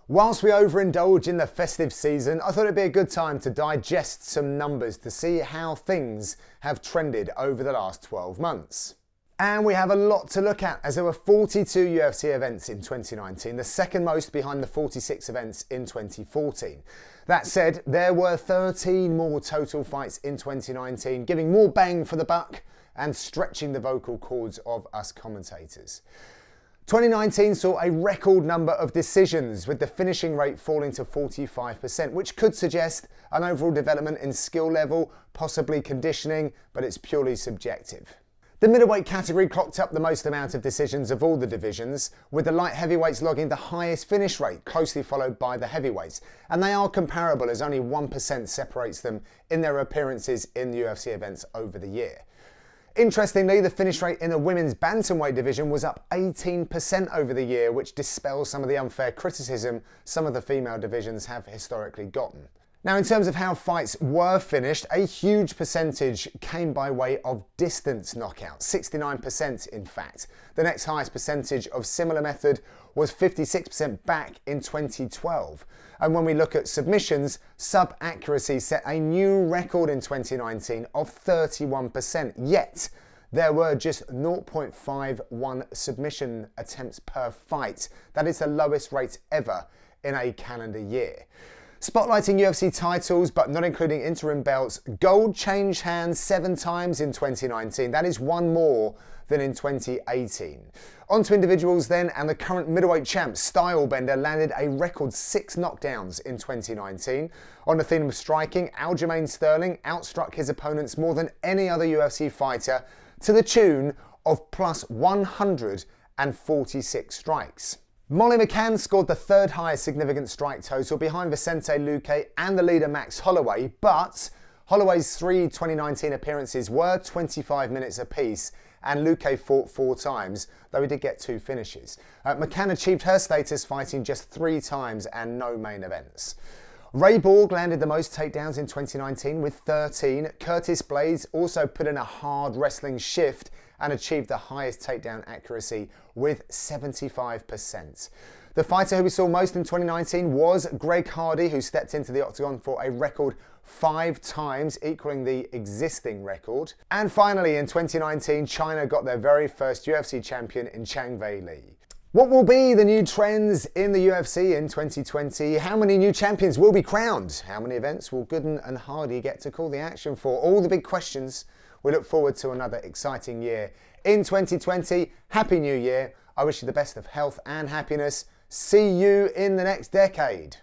Whilst we overindulge in the festive season, I thought it'd be a good time to digest some numbers to see how things have trended over the last 12 months. And we have a lot to look at, as there were 42 UFC events in 2019, the second most behind the 46 events in 2014. That said, there were 13 more total fights in 2019, giving more bang for the buck and stretching the vocal cords of us commentators. 2019 saw a record number of decisions, with the finishing rate falling to 45%, which could suggest an overall development in skill level, possibly conditioning, but it's purely subjective. The middleweight category clocked up the most amount of decisions of all the divisions, with the light heavyweights logging the highest finish rate, closely followed by the heavyweights. And they are comparable, as only 1% separates them in their appearances in the UFC events over the year. Interestingly, the finish rate in the women's bantamweight division was up 18% over the year, which dispels some of the unfair criticism some of the female divisions have historically gotten. Now, in terms of how fights were finished, a huge percentage came by way of distance knockouts, 69% in fact. The next highest percentage of similar method was 56% back in 2012. And when we look at submissions, sub-accuracy set a new record in 2019 of 31%, yet there were just 0.51 submission attempts per fight. That is the lowest rate ever in a calendar year. Spotlighting UFC titles, but not including interim belts, gold changed hands 7 times in 2019. That is one more than in 2018. On to individuals then, and the current middleweight champ, Stylebender, landed a record 6 knockdowns in 2019. On the theme of striking, Aljamain Sterling outstruck his opponents more than any other UFC fighter, to the tune of plus 146 strikes. Molly McCann scored the third highest significant strike total, behind Vicente Luque and the leader Max Holloway, but Holloway's 3 2019 appearances were 25 minutes apiece, and Luque fought 4 times, though he did get 2 finishes. McCann achieved her status fighting just 3 times and no main events. Ray Borg landed the most takedowns in 2019 with 13. Curtis Blades also put in a hard wrestling shift and achieved the highest takedown accuracy with 75%. The fighter who we saw most in 2019 was Greg Hardy, who stepped into the octagon for a record 5 times, equaling the existing record. And finally, in 2019, China got their very first UFC champion in Zhang Weili. What will be the new trends in the UFC in 2020? How many new champions will be crowned? How many events will Gooden and Hardy get to call the action for? All the big questions. We look forward to another exciting year in 2020. Happy New Year. I wish you the best of health and happiness. See you in the next decade.